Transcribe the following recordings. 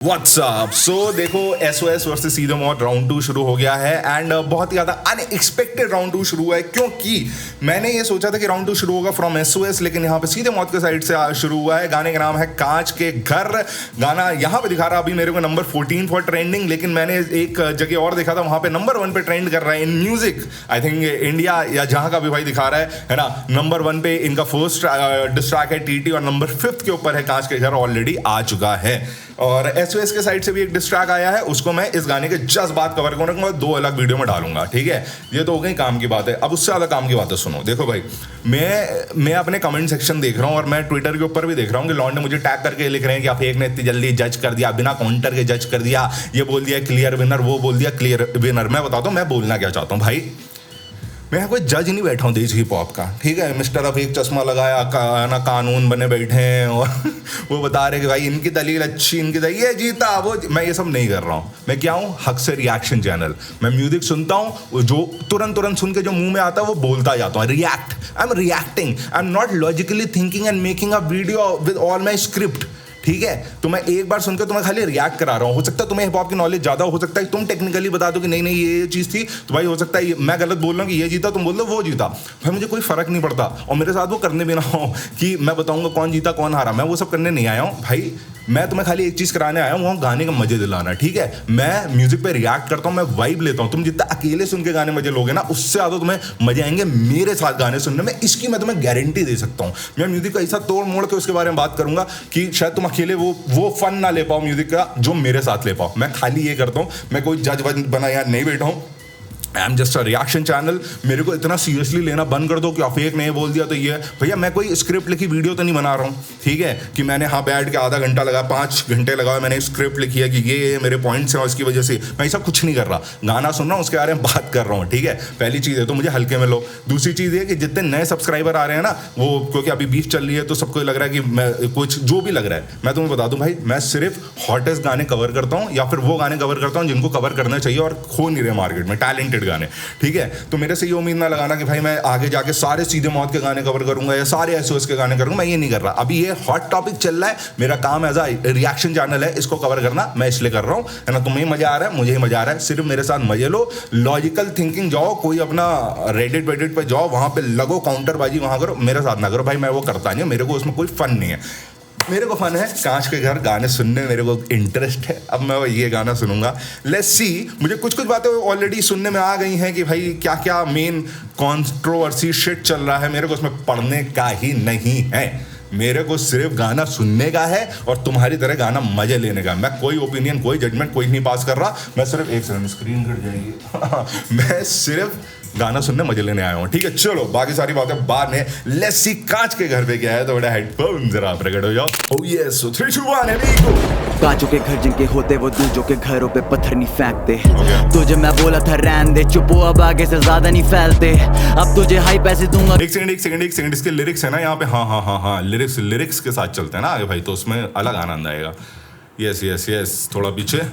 WhatsApp देखो SOS versus सीधे मौत राउंड 2 शुरू हो गया है एंड बहुत ही ज़्यादा अनएक्सपेक्टेड राउंड 2 शुरू हुआ है क्योंकि मैंने ये सोचा था कि राउंड 2 शुरू होगा फ्रॉम SOS, लेकिन यहाँ पे सीधे मौत के साइड से शुरू हुआ है। गाने का नाम है कांच के घर। गाना यहाँ पे दिखा रहा अभी मेरे को नंबर 14 फॉर ट्रेंडिंग, लेकिन मैंने एक जगह और देखा था वहाँ पे नंबर 1 पे ट्रेंड कर रहा है in music. I think India या जहाँ का भी भाई दिखा रहा है ना, नंबर 1 पे इनका फर्स्ट डिस्ट्रैक है TT और नंबर 5 के ऊपर है कांच के घर, ऑलरेडी आ चुका है। और SOS के साइड से भी एक डिस्ट्रैक आया है, उसको मैं इस गाने के जस्ट बात कवर करूंगा, 2 अलग वीडियो में डालूंगा, ठीक है। ये तो हो गई काम की बात है। अब उससे ज़्यादा काम की बात है, सुनो। देखो भाई, मैं अपने कमेंट सेक्शन देख रहा हूँ और मैं ट्विटर के ऊपर भी देख रहा हूँ कि लॉन्डे मुझे टैग करके लिख रहे हैं कि आप एक ने इतनी जल्दी जज कर दिया, बिना काउंटर के जज कर दिया, ये बोल दिया क्लियर विनर, वो बोल दिया क्लियर विनर। मैं बताता हूँ मैं बोलना क्या चाहता हूँ भाई। मैं कोई जज नहीं बैठा हूँ देश हिप हॉप का, ठीक है। मिस्टर अफीक चश्मा लगाया ना, कानून बने बैठे हैं और वो बता रहे कि भाई इनकी दलील अच्छी, इनकी दलील ये जीता वो। मैं ये सब नहीं कर रहा हूँ। मैं क्या हूँ, हक से रिएक्शन चैनल। मैं म्यूजिक सुनता हूँ, जो तुरंत सुन के जो मुंह में आता है वो बोलता जाता हूँ। React, I am reacting, I am not logically thinking and making a video with all my script, ठीक है। तो मैं एक बार सुनकर तुम्हें खाली रिएक्ट करा रहा हूँ। हो सकता है तुम्हें हिप हॉप की नॉलेज ज़्यादा हो सकता है तुम टेक्निकली बता दो कि नहीं ये चीज़ थी, तो भाई हो सकता है मैं गलत बोल रहा हूँ कि ये जीता, तुम बोल दो वो जीता। भाई मुझे कोई फ़र्क नहीं पड़ता और मेरे साथ वो करने भी ना हो कि मैं बताऊँगा कौन जीता कौन हारा। मैं वो सब करने नहीं आया हूँ भाई। मैं तुम्हें खाली एक चीज़ कराने आया हूँ, वो गाने का मजे दिलाना, ठीक है। मैं म्यूजिक पे रिएक्ट करता हूँ, मैं वाइब लेता हूँ। तुम जितना अकेले सुन के गाने मजे लोगे ना, उससे ज़्यादा तुम्हें मजे आएंगे मेरे साथ गाने सुनने में। इसकी मैं तुम्हें गारंटी दे सकता हूँ। मैं म्यूजिक का ऐसा तोड़ मोड़ के उसके बारे में बात करूंगा कि शायद तुम अकेले वो फन ना ले पाओ म्यूजिक का जो मेरे साथ ले पाओ। मैं खाली ये करता हूँ, मैं कोई जज बना यार नहीं बैठा हूँ। आई am just a reaction channel. मेरे को इतना सीरियसली लेना बंद कर दो कि आप एक नहीं बोल दिया तो ये। भैया मैं कोई स्क्रिप्ट लिखी वीडियो तो नहीं बना रहा हूँ, ठीक है, कि मैंने हाँ बैठ के आधा घंटा लगा 5 घंटे लगाया, मैंने स्क्रिप्ट लिखी है कि ये मेरे पॉइंट्स हैं और इसकी वजह से मैं ऐसा कुछ नहीं कर रहा। गाना सुन रहा हूँ, उसके बारे में बात कर रहा हूँ, ठीक है। पहली चीज़ है तो मुझे हल्के में लो। दूसरी चीज़ है कि जितने नए सब्सक्राइबर आ रहे हैं ना, वो क्योंकि अभी बीफ चल रही है तो सबको लग रहा है कि मैं कुछ जो भी लग रहा है, मैं तुम्हें बता दूँ भाई, मैं सिर्फ हॉटेस्ट गाने कवर करता हूँ या फिर वो गाने कवर करता हूँ जिनको कवर करना चाहिए और खो नहीं रहे मार्केट में, टैलेंटेड गाने, ठीक है। तो मेरे से ये उम्मीद ना लगाना कि भाई मैं आगे जाके सारे सीधे मौत के गाने कवर करूंगा या सारे SOS के गाने करूंगा। मैं ये नहीं कर रहा। अभी ये हॉट टॉपिक चल रहा है, मेरा काम एज अ रिएक्शन चैनल है इसको कवर करना, मैं इसलिए कर रहा हूं, है ना। तुम्हें मजा आ रहा है, मुझे ही मजा आ रहा है, सिर्फ मेरे साथ मजे लो। लॉजिकल थिंकिंग जाओ, कोई अपना रेडिट वेडिट पे जाओ, वहां पे लगो काउंटरबाजी वहां करो, मेरे साथ ना करो भाई। मैं वो करता नहीं हूं, मेरे को उसमें कोई फन नहीं है। मेरे को फन है कांच के घर गाने सुनने, मेरे को इंटरेस्ट है। अब मैं ये गाना सुनूंगा, लेट्स सी। मुझे कुछ बातें ऑलरेडी सुनने में आ गई हैं कि भाई क्या क्या मेन कंट्रोवर्सी शिट चल रहा है। मेरे को उसमें पढ़ने का ही नहीं है, मेरे को सिर्फ गाना सुनने का है और तुम्हारी तरह गाना मजे लेने का। मैं कोई ओपिनियन, कोई जजमेंट कोई नहीं पास कर रहा। मैं सिर्फ एक सेकंड, स्क्रीन कट जाएगी मैं सिर्फ गाना सुनने मजे लेने आया हूँ, ठीक है। चलो बाकी सारी बातें बाद में। लेट्स सी कांच के घर पे क्या है, तो बड़ा हेडफोन जरा प्रकट हो जाओ। ओह यस, 3 2 1 है। कांचों के घर जिनके होते वो दूजों के घरों पे पत्थर नहीं फेंकते। तुझे मैं बोला था रहने दे, चुप हो अब आगे से ज्यादा नहीं फैलते। अब तुझे हाई पैसे दूंगा। एक सेकंड, इसके लिरिक्स है ना यहाँ पे। हाँ, लिरिक्स के साथ चलते हैं ना आगे भाई, तो उसमें अलग आनंद आएगा। यस, थोड़ा पीछे।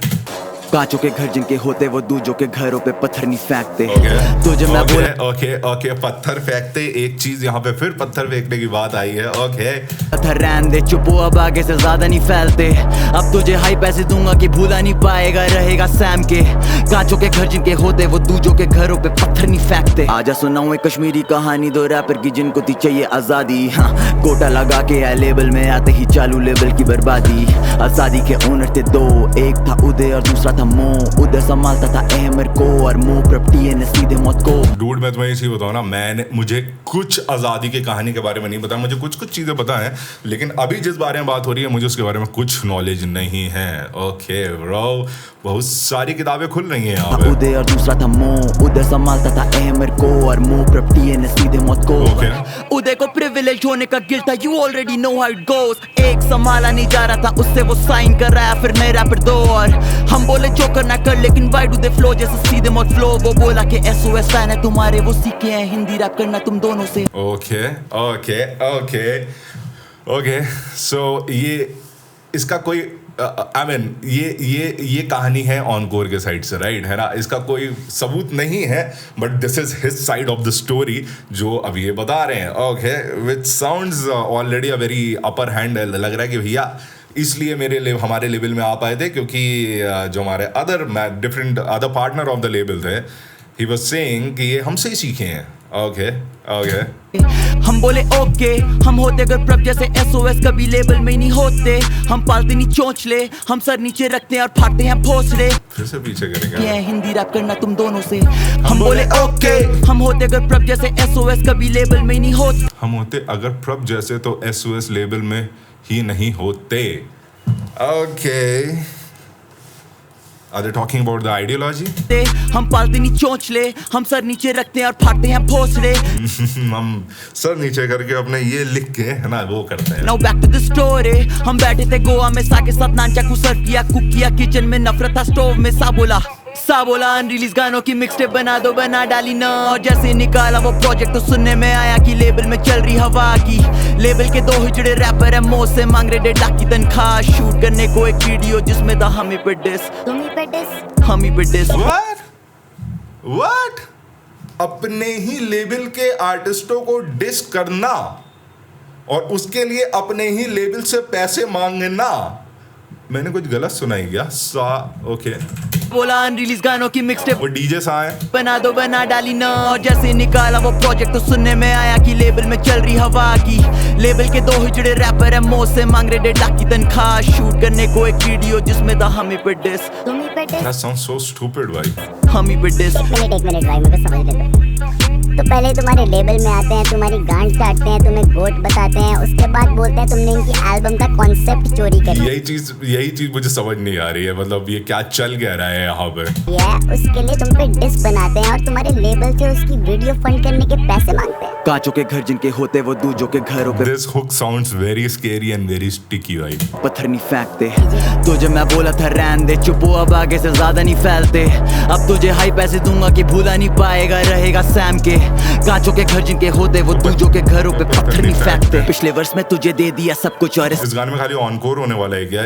कांचों के घर जिनके होते वो दूजों के घरों पे पत्थर नहीं फेंकते। तुझे मैं बोला ओके, पत्थर फेंकते। एक चीज यहाँ पे फिर पत्थर फेंकने की बात आई है। ओके, पत्थर रहने दे, चुप हो अब आगे से ज्यादा नहीं फैलते। अब तुझे हाई पैसे दूंगा कि भूला नहीं पाएगा, रहेगा सैम के। कांचों के घर जिनके होते वो दूजों के घरों पे पत्थर नहीं फेंकते। आजा सुनाऊं एक कश्मीरी कहानी, 2 रैपर की जिनको थी चाहिए आजादी। हाँ, कोटा लगा के लेबल में आते ही चालू लेबल की बर्बादी। आजादी के ओनर थे 2, एक था उदय और दूसरा था मो। उधर संभालता था अहमर को और मो प्रॉपर्टी ने सीधे मौत को। डूड मैं तुम्हें इसी बताऊं ना, मुझे कुछ आज़ादी की कहानी के बारे में नहीं पता। मुझे कुछ चीज़ें पता है, लेकिन अभी जिस बारे में बात हो रही है मुझे उसके बारे में कुछ नॉलेज नहीं है। ओके ब्रो, बहुत सारी किताबें खुल रही हैं यहाँ पे। उदय और दूसरा था मो। उधर संभालता था अहमर को और मो प्रॉपर्टी ने सीधे मौत को। उदय को प्रिविलेज होने का गिल्ट था, you already know how it goes. एक संभाला नहीं जा रहा था, उससे वो साइन कर रहा है फिर नए रैपर 2। और हम बोले जो करना कर, लेकिन वाई डू दे फ्लो जैसे सीधे मौत फ्लो। वो बोला कि SOS फैन है तुम्हारे, वो सीखे हैं हिंदी रैप करना तुम दोनों से। ओके, सो ये इसका कोई ये कहानी है ऑनकोर के साइड से, राइट, है ना। इसका कोई सबूत नहीं है, but this is his side of the story जो अभी ये बता रहे हैं। Okay, which sounds already a very upper hand. लग रहा है कि भैया इसलिए हमारे लेवल में आ पाए थे, क्योंकि जो हमारे different other partner of the label थे, ही वाज सेइंग कि ये हमसे ही सीखे हैं। ओके हम बोले ओके, हम होते अगर प्रभ जैसे एसओएस कभी लेबल में नहीं होते। हम पालते नहीं चोंचले, हम सर नीचे रखते हैं और फाड़ते हैं भोसले। फिर से पीछे करेंगे। ये हिंदी रैप करना तुम दोनों से। हम बोले ओके, हम होते अगर प्रभ जैसे एसओएस कभी लेबल में नहीं होते। हम होते अगर प्रभ जैसे तो एसओएस लेबल में ही नहीं होते। Okay, Are they talking about the ideology? हम पालते नहीं चोंचले, हम सर नीचे रखते हैं और फाड़ते हैं भोसले। हम सर नीचे करके अपने ये लिख के है ना वो करते हैं। Now back to the story, हम बैठे थे गोवा में सा के साथ नान चाकू सर्व किया, कुक किया किचन में, नफरत था स्टोव में। सा बोला अनरिलीज गानों की मिक्सटेप बना दो, बना डाली ना। और जैसे निकाला वो प्रोजेक्ट तो सुनने में आया कि लेबल में चल रही हवा की। लेबल के 2 हिजड़े रैपर है, मो से मांग रहे 1.5 लाख की तनख्वाह। शूट करने को एक वीडियो जिसमें था हम ही पे डिस, हम ही पे डिस। What? अपने ही लेबल के आर्टिस्टों को डिस करना और उसके लिए अपने ही लेबल से पैसे मांगना। मैंने कुछ गलत सुना ही क्या? ओके। बोला अनरिलीज गानों की मिक्सटेप वो डीजे सा है, बना दो, बना डाली ना। और जैसे निकाला वो प्रोजेक्ट तो सुनने में आया कि लेबल में चल रही हवा की। लेबल के 2 हिजड़े रैपर है, मो से मांग रहे 1.5 लाख की तनख्वाह। शूट करने को एक वीडियो जिसमें था हम ही पे dish, That sounds so stupid भाई। हम ही पे डिस। एक मिनट भाई, मेरे को समझ लेते। तो पहले तुम्हारे लेबल में आते हैं, तुम्हारी गांड काटते हैं, तुम्हें गोट बताते हैं, उसके बाद बोलते हैं तुमने इनकी एल्बम का कॉन्सेप्ट चोरी करी। यही चीज मुझे समझ नहीं आ रही है, मतलब ये क्या चल क्या रहा है यहाँ पे। उसके लिए तुम पे डिस बनाते हैं और तुम्हारे लेबल से उसकी वीडियो फंड करने के पैसे मांगते हैं। कांचों के घर जिनके होते वो दूजों के घरों पे This hook sounds very scary and very sticky भाई। पत्थर नहीं फेंकते। तो जब मैं बोला था रहने दे, चुप हो अब आगे से ज्यादा नहीं फैलते। अब तुझे हाई पैसे दूंगा कि भूला नहीं पाएगा, रहेगा सैम के। कांचों के घर जिनके होते वो दूजों के घरों पे पत्थर नहीं फेंकते। पिछले वर्ष में तुझे दे दिया सब कुछ और इस गाने में खाली ऑनकोर होने वाला है क्या?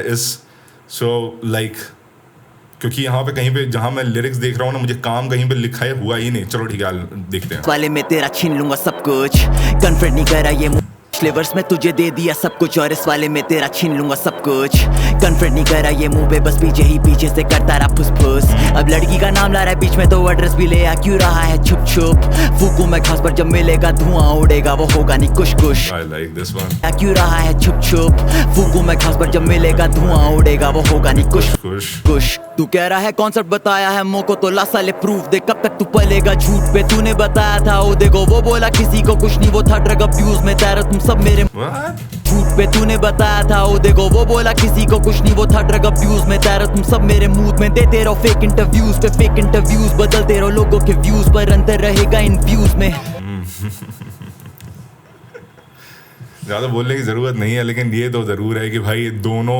क्योंकि यहाँ पे कहीं पे जहाँ मैं लिरिक्स देख रहा हूँ ना, मुझे काम कहीं पे लिखा है हुआ ही नहीं। चलो ठीक है, देखते हैं। वाले में तेरा छीन लूंगा सब कुछ, कन्फर्ट नहीं करा ये। पिछले वर्ष में तुझे दे दिया सब कुछ और इस वाले में तेरा छीन लूंगा सब कुछ। कन्फर्ट नहीं करा ये मुंह पे, बस पीछे ही पीछे से करता रहा फुसफुस। अब लड़की का नाम ला रहा है बीच में तो एड्रेस भी ले आ क्यों रहा है छुप छुप। फूकू मैं घास पर, जब मिलेगा धुआं उड़ेगा, वो होगा नहीं कुछ कुछ। I like this one। क्यों रहा है छुप छुप। फूकू मैं घास पर, जब मिलेगा धुआं उड़ेगा, वो होगा नहीं कुछ कुछ। तू कह रहा है कॉन्सेप्ट बताया है मोको, तो ला साले प्रूफ दे, कब तक तू पलेगा झूठ पे। तूने बताया था ओ देखो, वो बोला किसी को कुछ नहीं, वो था ड्रग अब्यूज में तेरा तुम सब मेरे झूठ पे। तूने बताया था ओ देखो, वो बोला किसी को कुछ नहीं, वो था ड्रग अब्यूज में तेरा तुम सब मेरे मूड में। देते रहो फेक इंटरव्यूज पे फेक इंटरव्यूज, बदलते रहो लोगों के व्यूज, पर अंतर रहेगा इन व्यूज में। ज़्यादा बोलने की ज़रूरत नहीं है, लेकिन ये तो ज़रूर है कि भाई दोनों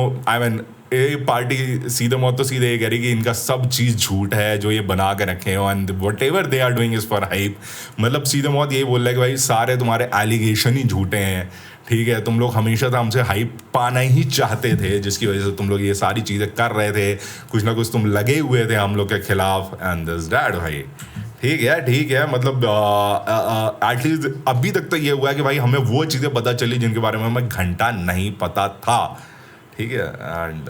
ये पार्टी सीधे मौत तो सीधे ये कह रही कि इनका सब चीज़ झूठ है जो ये बना के रखे हो, and whatever they are doing is for hype. मतलब सीधे मौत यही बोल रहा है कि भाई सारे तुम्हारे एलिगेशन ही झूठे हैं, ठीक है। तुम लोग हमेशा तो हमसे हाइप पाना ही चाहते थे, जिसकी वजह से तुम लोग ये सारी चीज़ें कर रहे थे, कुछ ना कुछ तुम लगे हुए थे हम लोग के खिलाफ, एंड दिस दैट भाई। ठीक है, मतलब एटलीस्ट अभी तक तो ये हुआ है कि भाई हमें वो चीज़ें पता चली जिनके बारे में हमें घंटा नहीं पता था, ठीक है। एंड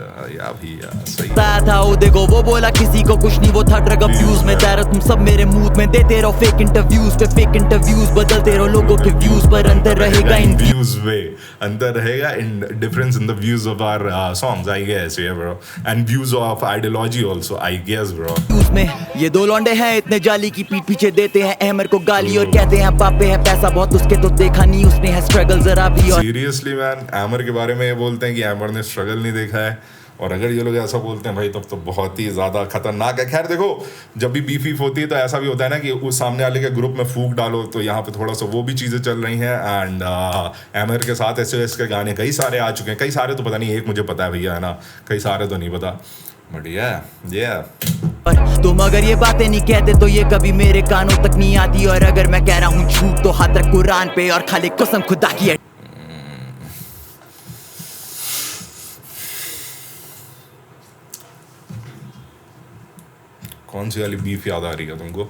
सही था वो देखो, वो बोला किसी को कुछ नहीं, वो था ड्रग अब्यूज में तेरा तुम सब मेरे मूड में। देते रहो फेक इंटरव्यूज पे फेक इंटरव्यूज, बदलते रहो लोगों के व्यूज, पर अंतर रहेगा इन व्यूज में, अंतर रहेगा in difference in the views of our songs, I guess, या bro, and views of ideology also, I guess bro. Views में ये 2 लौंडे हैं इतने जाली की पीठ पीछे देते हैं अहमर को गाली और कहते हैं पापे है पैसा बहुत उसके, तो देखा नहीं उसने है स्ट्रगल जरा भी। और सीरियसली मैन, अहमर के बारे में ये बोलते हैं कि अहमर ने स्ट्रगल नहीं देखा है, और अगर ये लोग ऐसा बोलते हैं भाई तब तो बहुत ही ज़्यादा खतरनाक है। खैर देखो, जब भी बीफ होती है तो ऐसा भी होता है ना कि उस सामने वाले के ग्रुप में फूक डालो, तो यहाँ पे थोड़ा सा वो भी चीज़ें चल रही हैं। एंड अहमर के साथ एसओएस के गाने कई सारे आ चुके हैं, कई सारे तो पता नहीं, एक मुझे पता है भैया, है ना, कई सारे तो नहीं पता, बट yeah। तुम अगर ये बातें नहीं कहते तो ये कभी मेरे कानों तक नहीं आती, और अगर मैं कह रहा हूँ झूठ तो हाथ रख कुरान पे और खाली कसम खुदा की है। कौन सी वाली बीफ याद आ रही है तुमको?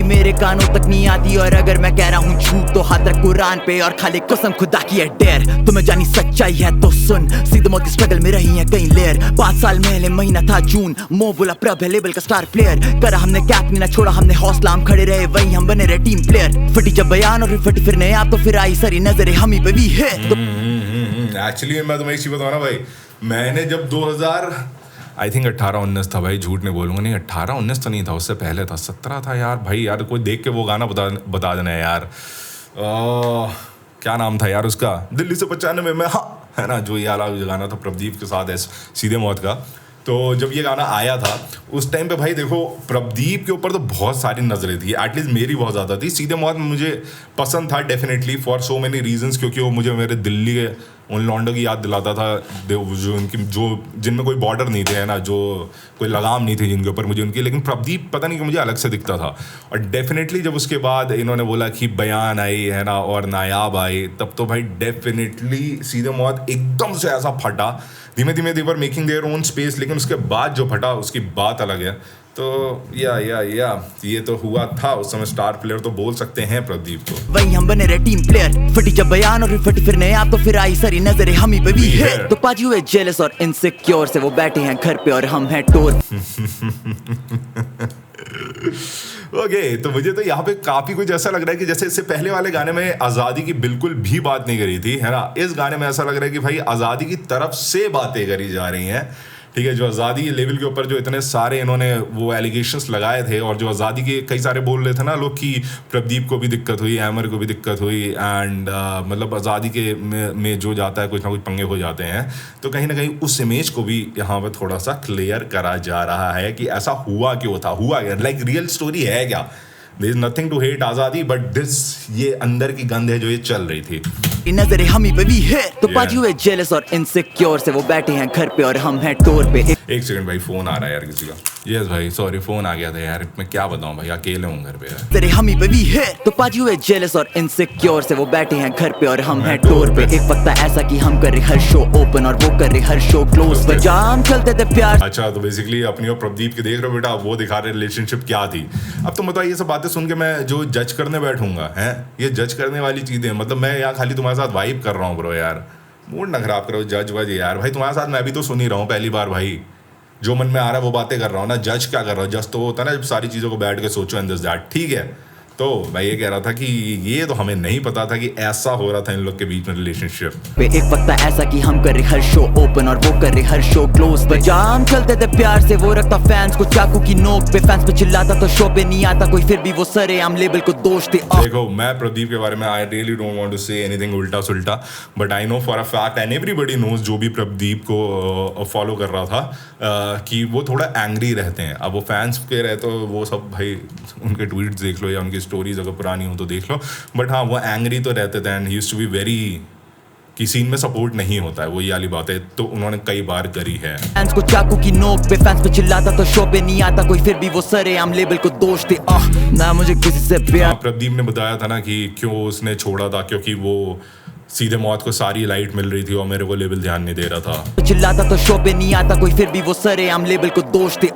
मेरे कानों तक नहीं आती और अगर मैं कह रहा हूँ झूठ तो हाथ रख कुरान पे और खाली कसम खुदा की है डेर। तुम्हें जानी सच्चाई है तो सुन, सीधे मौत की स्ट्रगल में रही है कई लेयर। 5 साल पहले महीना था जून, मो बोला प्रभ है लेवल का स्टार प्लेयर। करा हमने कैप नहीं ना छोड़ा हमने हौसला, हम खड़े रहे वही हम बने रहे टीम प्लेयर। फटी जब बयान और फिर फटी फिर नया तो फिर आई सारी नजरें हम ही पे भी है। एक्चुअली मैं तुम्हें एक चीज बताऊँ ना भाई, मैंने जब 2000 आई थिंक 18-19 था भाई, झूठ नहीं बोलूँगा, नहीं 18-19 तो नहीं था, उससे पहले था, 17 था यार। भाई यार कोई देख के वो गाना बता देना यार, क्या नाम था यार उसका, दिल्ली से 95 में, हाँ है ना, जो ये वाला गाना था प्रदीप के साथ है सीधे मौत का। तो जब ये गाना आया था उस टाइम पे भाई देखो प्रदीप के ऊपर तो बहुत सारी नज़रें थी, एटलीस्ट मेरी बहुत ज़्यादा थी। सीधे मौत मुझे पसंद था definitely for so many reasons, क्योंकि वो मुझे मेरे दिल्ली के उन लॉन्डो की याद दिलाता था जो उनकी जो जिनमें कोई बॉर्डर नहीं थे, है ना, जो कोई लगाम नहीं थी जिनके ऊपर मुझे उनकी। लेकिन प्रदीप पता नहीं कि मुझे अलग से दिखता था। और डेफिनेटली जब उसके बाद इन्होंने बोला कि बयान आई, है ना, और नायाब आई, तब तो भाई डेफिनेटली सीधे मौत एकदम से ऐसा फटा। धीमे धीमे they were making their own space, लेकिन उसके बाद जो फटा उसकी बात अलग है। तो या ये तो हुआ था उस समय, स्टार प्लेयर तो बोल सकते हैं प्रदीप को। वही हम बने रहे टीम प्लेयर। फटी जब बयान और फिर फटी फिर नया तो फिर आई सारी नजरें हम ही पे भी है। तो पाजी हुए जेलस और इनसिक्योर से वो बैठे हैं घर पे और हम हैं टूर। ओके, तो मुझे तो यहाँ पे काफी कुछ ऐसा लग रहा है कि जैसे इससे पहले वाले गाने में आज़ादी की बिल्कुल भी बात नहीं करी थी, है ना, इस गाने में ऐसा लग रहा है कि भाई आज़ादी की तरफ से बातें करी जा रही हैं। ठीक है, जो आज़ादी लेवल के ऊपर जो इतने सारे इन्होंने वो एलिगेशंस लगाए थे, और जो आज़ादी के कई सारे बोल रहे थे ना लोग कि प्रदीप को भी दिक्कत हुई, एमर को भी दिक्कत हुई, एंड मतलब आज़ादी के में जो जाता है कुछ ना कुछ पंगे हो जाते हैं। तो कहीं ना कहीं उस इमेज को भी यहाँ पर थोड़ा सा क्लियर करा जा रहा है कि ऐसा हुआ क्यों था, हुआ क्या, लाइक रियल स्टोरी है क्या। There is nothing to hate आज़ादी, बट दिस ये अंदर की गंध है जो ये चल रही थी। नजरें हम ही पे भी है। तो पाजी हुए जेलस और इनसिक्योर से वो बैठे हैं घर पे और हम हैं टूर पे। एक सेकंड भाई, फोन आ रहा है यार किसी का। यस भाई सॉरी, फोन आ गया था यार, मैं क्या बताऊं भाई, अकेले हूँ घर पे यार। तेरे हम ही पे भी है। तो पाजी हुए जेलस और इनसिक्योर से वो बैठे हैं घर पे और हम हैं टूर पे। एक वक्त था ऐसा कि हम कर रहे हर शो ओपन और वो कर रहे हर शो क्लोज पे, जाम चलते थे प्यार। अच्छा, तो बेसिकली अपनी और प्रदीप के देख रहे हो बेटा, वो दिखा रहे रिलेशनशिप क्या थी। अब तुम बताओ, ये सब बातें सुन के मैं जो जज करने बैठूंगा, हैं ये जज करने वाली चीजें, मतलब मैं यहाँ खाली तुम्हारे साथ वाइब कर रहा हूँ ब्रो यार, मूड ना खराब करो, जज वज यार। भाई तुम्हारे साथ मैं भी तो सुन ही रहा हूँ पहली बार भाई, जो मन में आ रहा है वो बातें कर रहा हूँ ना, जज क्या कर रहा हूँ। जज तो होता है ना जब सारी चीज़ों को बैठ के सोचो एंड दिस दैट, ठीक है। तो मैं ये कह रहा था कि ये तो हमें नहीं पता था कि ऐसा हो रहा था इन लोग के बीच में रिलेशनशिप। एक वक्त था ऐसा कि हम कर रहे हर शो ओपन और वो कर रहे हर शो क्लोज पे, जाम चलते थे प्यार से। वो रखता फैंस को चाकू की नोक पे, फैंस पे चिल्लाता तो शो पे नहीं आता कोई, फिर भी वो सरेआम लेबल को दोष थे। देखो मैं प्रदीप के बारे में I really don't want to say anything उल्टा सुल्टा, but I know for a fact and everybody knows जो भी प्रदीप को फॉलो कर रहा था कि वो थोड़ा एंग्री रहते हैं। अब वो फैंस के रहे तो वो सब भाई उनके ट्वीट्स देख लो या उनकी स्टोरीज अगर पुरानी हो तो देख लो, बट हाँ वो एंग्री तो रहते थे and he used to be very कि सीन में सपोर्ट नहीं होता है, वो ये वाली बात है तो उन्होंने कई बार करी है। फैंस को चाकू की नोक पे, फैंस पे चिल्लाता तो शो पे नहीं आता कोई, फिर भी वो सरेआम लेबल को दोष थे। ना मुझे किसी से प्यार। प्रदीप ने बताया था ना कि क्यों उसने छोड़ा था, क्योंकि वो सीधे मौत को सारी लाइट मिल रही थी और मेरे को लेवल ध्यान नहीं दे रहा था। चिल्लाता तो शो पे नहीं आता कोई, फिर भी वो सरेआम लेबल को दोष थे।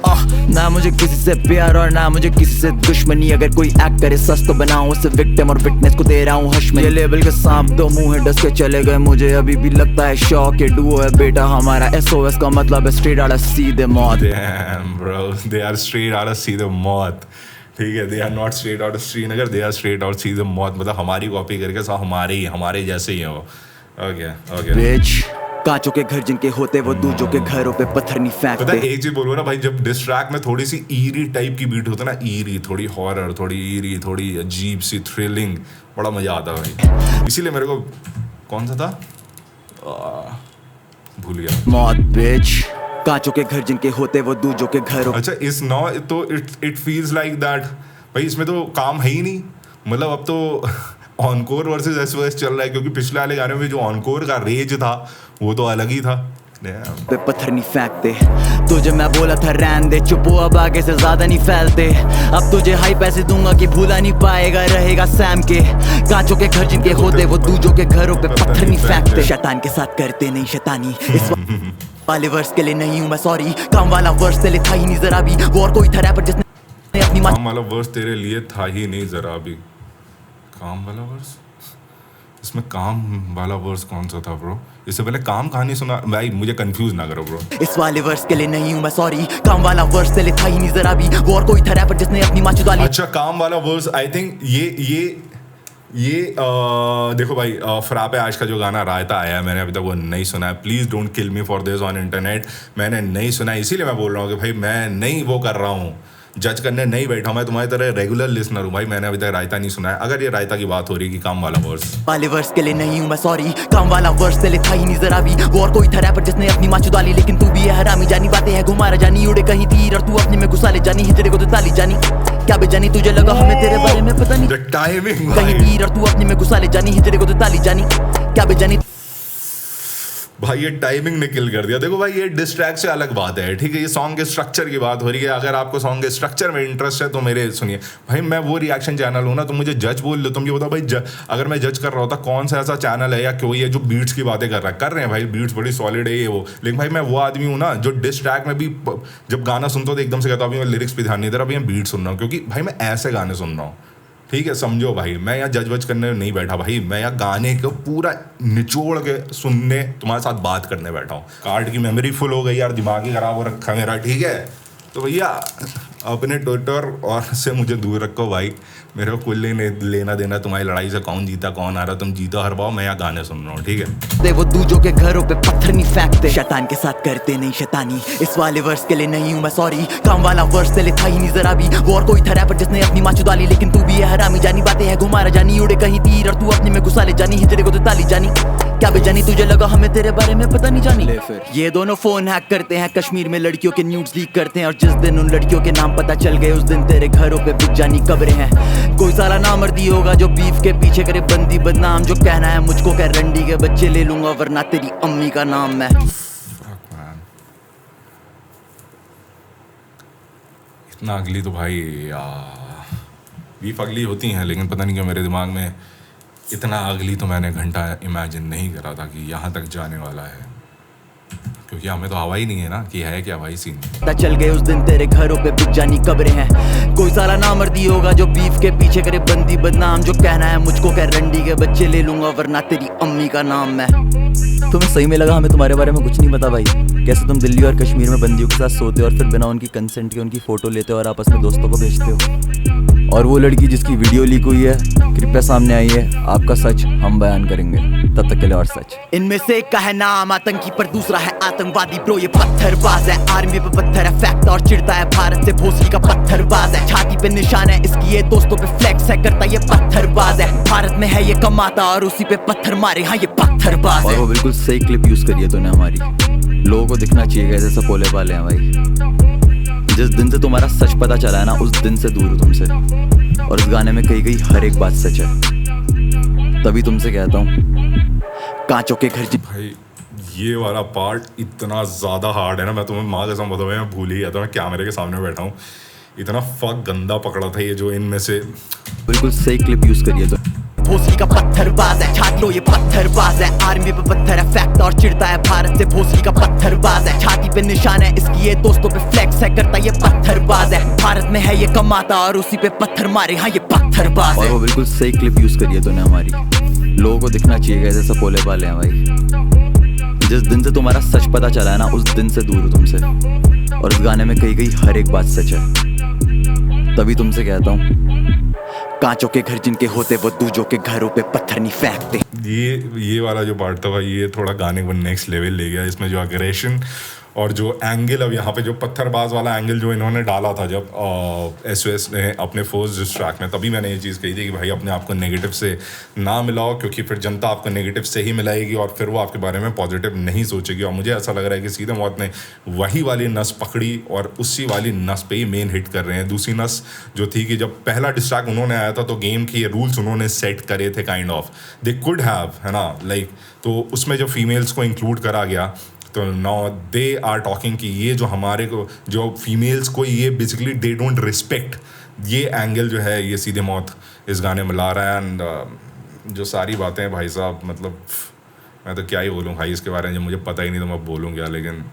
ना मुझे किसी से प्यार और ना मुझे किसी से दुश्मनी, अगर कोई एक्ट करे सच तो बनाऊं उसे विक्टिम और विटनेस को दे रहा हूं हश्म। ये लेवल के सांप दो मुंह है डस के चले गए, मुझे अभी भी लगता है शौक के डुओ है बेटा हमारा। SOS का मतलब है स्ट्रेट आउट सीधे मौत। Damn bro, they are straight out of सीधे मौत, ठीक है। They are not straight out of Srinagar, they are straight out सीधे मौत, मतलब हमारी कॉपी करके सब हमारे जैसे ही हो। ओके बिच कांचों के घर जिनके होते वो दूजों के घरों पे पत्थर नहीं पता फेंकते। एक चीज बोलूँ ना भाई, जब डिस ट्रैक में थोड़ी सी ईरी टाइप की बीट होता है ना, ईरी थोड़ी हॉरर, थोड़ी ईरी, थोड़ी अजीब सी थ्रिलिंग, बड़ा मजा आता है भाई। इसीलिए मेरे को कौन सा था भूल गया। मौत बिच कांचों के घर जिनके होते वो दूजों के घरों। अच्छा इस नौ तो इट फील्स लाइक दैट भाई इसमें तो काम है ही नहीं, मतलब अब तो ऑनकोर वर्सेस SOS चल रहा है, क्योंकि पिछले वाले गाने में जो ऑनकोर का रेज था वो तो अलग ही था। पे पत्थर नहीं फेंकते, तुझे मैं बोला था रहने दे, चुप हो अब आगे से ज्यादा नहीं फैलते। अब तुझे हाई पैसे दूंगा कि भूला नहीं पाएगा रहेगा सैम के। कांचों के घर जिनके होते वो दूजों के घरों पे पत्थर नहीं फेंकते। शैतान के साथ करते नहीं शैतानी, इस वाले वर्स के लिए नहीं हूँ मैं सॉरी, काम वाला वर्स से था ही नहीं जरा भी। वो और कोई था रैपर जिसने अपनी माँ काम वाला वर्स तेरे लिए था ही नहीं जरा भी। काम वाला वर्स, इसमें काम वाला वर्स कौन सा था ब्रो? इससे पहले काम कहानी सुना भाई, मुझे कंफ्यूज ना करो ब्रो। इस वाले वर्स के लिए नहीं हूँ मैं सॉरी, काम वाला वर्स तेरे था ही नहीं जरा भी, वो और कोई था रैपर जिसने अपनी माँ चुदा ली। अच्छा काम वाला वर्स, आई थिंक ये देखो भाई, फ्रापे आज का जो गाना रायता आया है, मैंने अभी तक वो नहीं सुना है। Please don't kill me for this on internet. मैंने नहीं सुना है, इसीलिए मैं बोल रहा हूँ कि भाई मैं नहीं वो कर रहा हूँ, जज करने नहीं बैठा हूँ। मैं तुम्हारी तरह रेगुलर लिसनर हूँ भाई, मैंने अभी तक रायता नहीं सुना है। अगर ये रायता की बात हो रही है कि काम वाला वर्स वाले वर्स के लिए नहीं हूँ मैं सॉरी, काम वाला वर्स तेरे था ही नहीं जरा भी, वो और कोई था रैपर जिसने अपनी माँ चुदा ली, लेकिन तू भी है हरामी जानी, बातें है घुमारा जानी, उड़े कहीं तीर और तू अपने में घुसा ले जानी, हिजड़े को तो ताली जानी, क्या बेजानी तुझे लगा हमें तेरे बारे में पता नहीं, द टाइमिंग कहीं तीर और तू अपने में घुसा ले जानी, हिजड़े को तो ताली जानी, क्या बेजानी भाई ये टाइमिंग ने किल कर दिया। देखो भाई ये डिस्ट्रैक्ट से अलग बात है, ठीक है, ये सॉन्ग के स्ट्रक्चर की बात हो रही है। अगर आपको सॉन्ग के स्ट्रक्चर में इंटरेस्ट है तो मेरे सुनिए भाई, मैं वो रिएक्शन चैनल हूँ ना, तुम मुझे जज बोल लो, तुम ये बताओ भाई अगर मैं जज कर रहा होता कौन सा ऐसा चैनल है या कोई है जो बीट्स की बातें कर रहे हैं भाई, बीट्स बड़ी सॉलिड है ये वो, लेकिन भाई मैं वो आदमी हूँ ना जो डिस्ट्रैक्ट में भी जब गाना सुनता हूँ तो एकदम से कहता हूँ अभी मैं लिरिक्स पे ध्यान नहीं दे रहा, अभी मैं बीट सुन रहा हूँ, क्योंकि भाई मैं ऐसे गाने सुन रहा हूँ, ठीक है, समझो भाई। मैं यहाँ जज वज करने नहीं बैठा भाई, मैं यहाँ गाने को पूरा निचोड़ के सुनने, तुम्हारे साथ बात करने बैठा हूँ। कार्ड की मेमोरी फुल हो गई यार, दिमाग ही खराब हो रखा मेरा, ठीक है। तो भैया अपने ट्विटर और से मुझे दूर रखो भाई, मेरे को कुछ लेना देना तुम्हारी लड़ाई से, कौन जीता कौन आ रहा, तुम जीतो हर बार, मैं यहाँ गाने सुन रहा हूँ, ठीक है। वो दूजों के घरों पे पत्थर नहीं फेंकते, शैतान के साथ करते नहीं शैतानी, इस वाले वर्स के लिए नहीं हूँ मैं सॉरी, काम वाला वर्स तेरे था ही नहीं जरा भी, वो और कोई था रैपर जिसने अपनी माँ चुदा ली, लेकिन तू भी है हरामी जानी, बातें है घुमारा जानी, उड़े कहीं तीर और तू अपने में घुसा ले जानी, हिजड़े को तो ताली जानी, क्या बेजानी तुझे लगा हमें तेरे बारे में पता नहीं जानी। ले फिर ये दोनों फोन हैक करते हैं, कश्मीर में लड़कियों के न्यूड्स लीक करते हैं, और जिस दिन उन लड़कियों के नाम पता चल गए उस दिन तेरे घरों पे बिक जानी कब्रें हैं। कोई साला नामर्दी होगा जो बीफ के पीछे करे बंदी बदनाम, जो कहना है मुझको कह रंडी के बच्चे ले लूंगा वरना तेरी अम्मी का नाम मैं। इतना अगली तो भाई बीफ अगली होती हैं, लेकिन पता नहीं क्यों मेरे दिमाग में इतना अगली तो मैंने घंटा इमेजिन नहीं करा था कि यहाँ तक जाने वाला है, क्योंकि हमें तो हवा ही नहीं है ना कि है क्या भाई सीन। पता चल गए उस दिन तेरे घरों पे बिक जानी कब्रें हैं। कोई साला नामर्दी होगा जो बीफ के पीछे करे बंदी बदनाम, जो कहना है मुझको कह रंडी के बच्चे ले लूंगा वरना तेरी अम्मी का नाम मैं। तुम्हें सही में लगा हमें तुम्हारे बारे में कुछ नहीं पता भाई? कैसे तुम दिल्ली और कश्मीर में बंदियों के साथ सोते हो और फिर बिना उनकी कंसेंट के उनकी फोटो लेते हो और आपस में दोस्तों को भेजते हो? और वो लड़की जिसकी वीडियो लीक हुई है कृपया सामने आई है, आपका सच हम बयान करेंगे, तब तक के लिए और सच। इनमें से एक का है नाम आतंकी पर दूसरा है आतंकवादी, ब्रो ये पत्थरबाज है, आर्मी पे पत्थर है फैक्ट और चिढ़ता है भारत से भोसड़ी का पत्थरबाज है, छाती पे निशान है इसकी ये दोस्तों पे फ्लेक्स है करता ये पत्थरबाज है, भारत में है ये कमाता और उसी पे पत्थर मारे, हाँ ये पत्थरबाज है। और वो बिल्कुल सही क्लिप यूज करिए तूने हमारी, लोगों को दिखना चाहिए कैसे सपोले वाले हैं भाई। जिस दिन से तुम्हारा सच पता चला है ना उस दिन से दूर हूँ तुमसे, और इस गाने में कही गई हर एक बात सच है, तभी तुमसे कहता हूँ कांचों के घर। भाई ये वाला पार्ट इतना ज़्यादा हार्ड है ना, मैं तुम्हें माँ कसम बताऊँ मैं भूल ही गया था मैं कैमरे के सामने बैठा हूँ, इतना फक गंदा पकड़ा था ये जो इनमें से। बिल्कुल सही क्लिप यूज करिए तो। भोसड़ी का पत्थरबाज है, छाट लो ये पत्थरबाज है, आर्मी पे पत्थर है फैक्ट और चिढ़ता है भारत से भोसड़ी का पत्थरबाज है, छाती पे निशान है इसकी ये दोस्तों पे फ्लेक्स है करता ये पत्थरबाज है, भारत में है ये कमाता और उसी पे पत्थर मारे, हाँ ये पत्थरबाज है। और वो बिल्कुल सही क्लिप यूज करिए तूने हमारी, लोगों को दिखना चाहिए कैसे सपोले वाले हैं भाई। जिस दिन से तुम्हारा सच पता चला है ना उस दिन से दूर हूँ तुमसे, और इस गाने में कही गई हर एक बात सच है, तभी तुमसे कहता हूँ कांचों के घर जिनके होते वो दूजों के घरों पे पत्थर नहीं फेंकते। ये वाला जो पार्ट था भाई ये थोड़ा गाने को नेक्स्ट लेवल ले गया, इसमें जो अग्रेशन और जो एंगल, अब यहाँ पे जो पत्थरबाज वाला एंगल जो इन्होंने डाला था जब SOS ने अपने फर्स्ट डिस ट्रैक में, तभी मैंने ये चीज़ कही थी कि भाई अपने आप को नेगेटिव से ना मिलाओ, क्योंकि फिर जनता आपको नेगेटिव से ही मिलाएगी और फिर वो आपके बारे में पॉजिटिव नहीं सोचेगी। और मुझे ऐसा लग रहा है कि सीधे मौत ने वही वाली नस पकड़ी और उसी वाली नस पे ही मेन हिट कर रहे हैं। दूसरी नस जो थी कि जब पहला डिस ट्रैक उन्होंने आया था तो गेम के ये रूल्स उन्होंने सेट करे थे, kind of they could have, है ना, लाइक तो उसमें जब फीमेल्स को इंक्लूड करा गया तो नाउ दे आर टॉकिंग कि ये जो हमारे को जो फीमेल्स को ये बेसिकली दे डोंट रिस्पेक्ट, ये एंगल जो है ये सीधे मौत इस गाने में ला रहा है। एंड जो सारी बातें हैं भाई साहब, मतलब मैं तो क्या ही बोलूँ भाई इसके बारे में, जब मुझे पता ही नहीं तो मैं बोलूँ क्या, लेकिन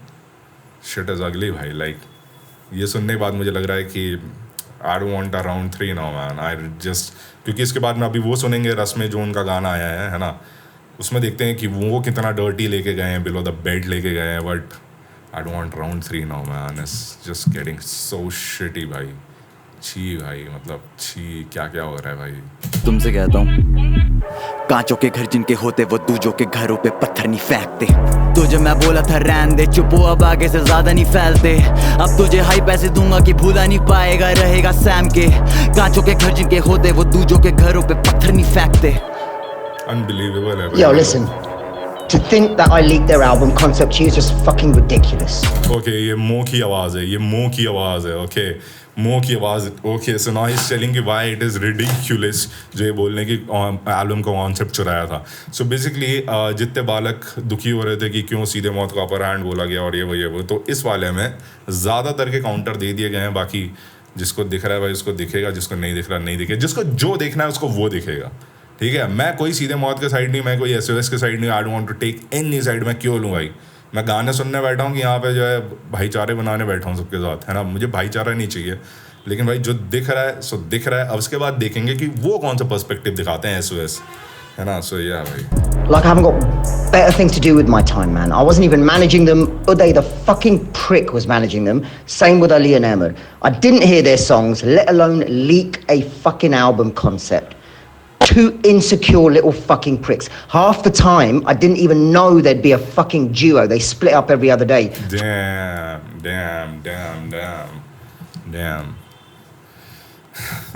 शिट इज़ अगली भाई। लाइक ये सुनने के बाद मुझे लग रहा है कि आई don't want a round 3 now man, I just, क्योंकि इसके बाद में अभी वो सुनेंगे रस में जो उनका गाना आया है ना, उसमें देखते हैं कि वो कितना डर्टी लेके गए हैं, बिलो द बेड लेके गए हैं, but I don't want round 3 now man, it's just getting so shitty भाई, छी भाई, मतलब छी, क्या क्या हो रहा है भाई। तुमसे कहता हूँ, कांचों के घर जिनके होते वो दूजों के घरों पे पत्थर नहीं फेंकते। तुझे मैं बोला था रहने दे, चुप हो अब आगे से ज्यादा नहीं फैलते। अब तुझे हाई पैसे दूंगा कि भूला नहीं पाएगा, रहेगा सैम के। कांचों के घर जिनके होते वो दूजों के घरों पे पत्थर नहीं फेंकते। अनबिलीवेबल है। Yo, listen. To think that I leaked their album concept to you is just fucking ridiculous. Okay, ये मो की आवाज़ है, ये मो की आवाज़ है, ओके, मो की आवाज़, okay, so now he is telling कि व्हाई इट इज़ रिडिक्युलस जो ये बोलने की एल्बम का कॉन्सेप्ट चुराया था। सो बेसिकली जितने बालक दुखी हो रहे थे कि क्यों सीधे मौत का अपर हैंड बोला गया और ये वो, तो इस वाले में ज़्यादातर के काउंटर दे दिए गए हैं। बाकी जिसको दिख रहा है भाई उसको दिखेगा, जिसको नहीं दिख रहा नहीं दिखेगा, जिसको जो देखना है उसको वो दिखेगा, ठीक है। मैं कोई सीधे मौत के साइड नहीं, मैं कोई SOS के साइड नहीं, I don't want to take any side. मैं क्यों लूँ भाई, मैं गाने सुनने बैठा हूँ कि यहाँ पे जो है भाईचारे बनाने बैठा हूँ सबके साथ, है ना, मुझे भाईचारा नहीं चाहिए। लेकिन भाई जो दिख रहा है सो दिख रहा है, अब उसके बाद देखेंगे कि वो कौन सा पर्सपेक्टिव दिखाते हैं SOS, है ना। सो या भाई, Like I haven't got better things to do with my time, man. I wasn't even managing them. Uday, the fucking prick, was managing them. Same with Ali and Ahmed. I didn't hear their songs, let alone leak a fucking album concept. Two insecure little fucking pricks. Half the time, I didn't even know there'd be a fucking duo. They split up every other day. damn.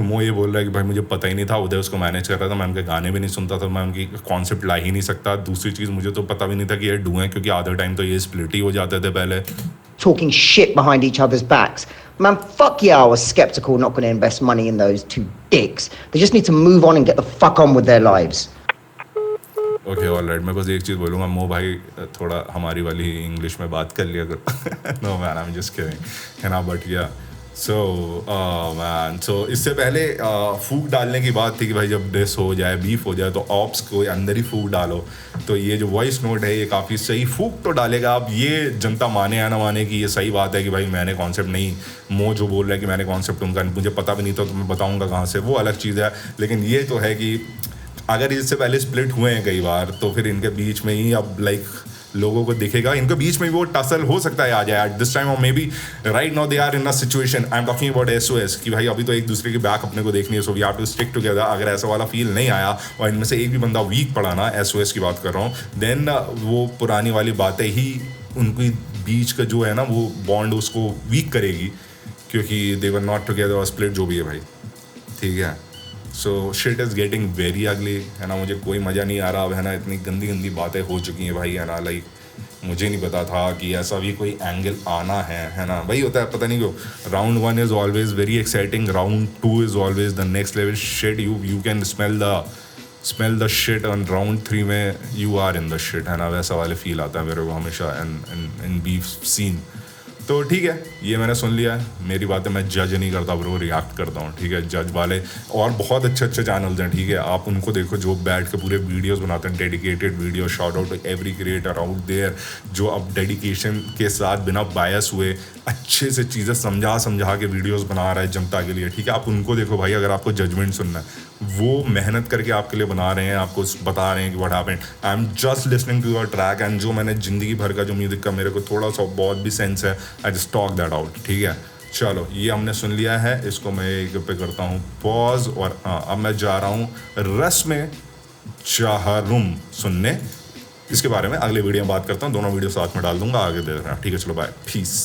वो ये बोल रहा है कि भाई मुझे पता ही नहीं था, उदय उसको मैनेज कर रहा था, मैं उनके गाने भी नहीं सुनता था, मैं उनकी कॉन्सेप्ट ला ही नहीं सकता। दूसरी चीज़ मुझे तो पता भी नहीं था कि ये डू हैं, क्योंकि आधे टाइम तो ये स्प्लिट ही हो जाते थे पहले। Talking shit behind each other's backs. Man, fuck yeah, I was skeptical, not going to invest money in those two dicks. They just need to move on and get the fuck on with their lives. Okay alright, मैं बस एक चीज़ बोलूँगा, मो भाई थोड़ा हमारी वाली English में बात कर लिया करो। No man, I am just kidding, है ना, बट या सो मैन, सो इससे पहले फूक डालने की बात थी कि भाई जब डिस हो जाए, बीफ हो जाए, तो ऑप्स को अंदर ही फूक डालो। तो ये जो वॉइस नोट है ये काफ़ी सही फूक तो डालेगा। अब ये जनता माने या ना माने कि ये सही बात है कि भाई मैंने कॉन्सेप्ट नहीं, मो जो बोल रहा है कि मैंने कॉन्सेप्ट उनका मुझे पता भी नहीं था तो मैं बताऊँगा कहाँ से, वो अलग चीज़ है। लेकिन ये तो है कि अगर इससे पहले स्प्लिट हुए हैं कई बार, तो फिर इनके बीच में ही अब लाइक लोगों को दिखेगा, इनके बीच में भी वो टसल हो सकता है आ जाए एट दिस टाइम, और maybe right now they are in a situation, I am talking about SOS, कि भाई अभी तो एक दूसरे की बैक अपने को देखनी है, so we have to stick together. अगर ऐसा वाला फील नहीं आया और इनमें से एक भी बंदा वीक पड़ा ना, SOS की बात कर रहा हूँ, देन वो पुरानी वाली बातें ही उनके बीच का जो है ना वो बॉन्ड उसको वीक करेगी, क्योंकि दे वर नॉट टुगेदर और स्प्लिट जो भी है भाई, ठीक है। So shit is getting very ugly, है ना, मुझे कोई मज़ा नहीं आ रहा अब, है ना, इतनी गंदी गंदी बातें हो चुकी हैं भाई, है ना। लाइक मुझे नहीं पता था कि ऐसा भी कोई एंगल आना है ना। वही होता है, पता नहीं क्यों round 1 is always very exciting, round 2 is always the next level shit, you can smell the shit, on round 3 में you are in the shit, है ना, वैसा वाले फील आता है मेरे को हमेशा इन बीफ सीन। तो ठीक है, ये मैंने सुन लिया है, मेरी बातें मैं जज नहीं करता ब्रो, रिएक्ट करता हूँ, ठीक है। जज वाले और बहुत अच्छे अच्छे चैनल्स हैं, ठीक है, आप उनको देखो जो बैठ के पूरे वीडियोस बनाते हैं, dedicated video, shout out to every creator out there जो अब डेडिकेशन के साथ बिना बायस हुए अच्छे से चीज़ें समझा के वीडियोस बना रहा है जनता के लिए, ठीक है। आप उनको देखो भाई, अगर आपको जजमेंट सुनना है, वो मेहनत करके आपके लिए बना रहे हैं, आपको बता रहे हैं कि what happened, I am just listening to your track, and जो मैंने ज़िंदगी भर का जो म्यूज़िक का मेरे को थोड़ा सा बहुत भी सेंस है, I just talk that out, ठीक है। चलो ये हमने सुन लिया है, इसको मैं एक पे करता हूँ पॉज, और हाँ अब मैं जा रहा हूँ रस में चाहरुम सुनने, इसके बारे में अगले वीडियो में बात करता हूँ, दोनों वीडियो साथ में डाल दूंगा, आगे देख रहा, ठीक है। चलो बाय, पीस।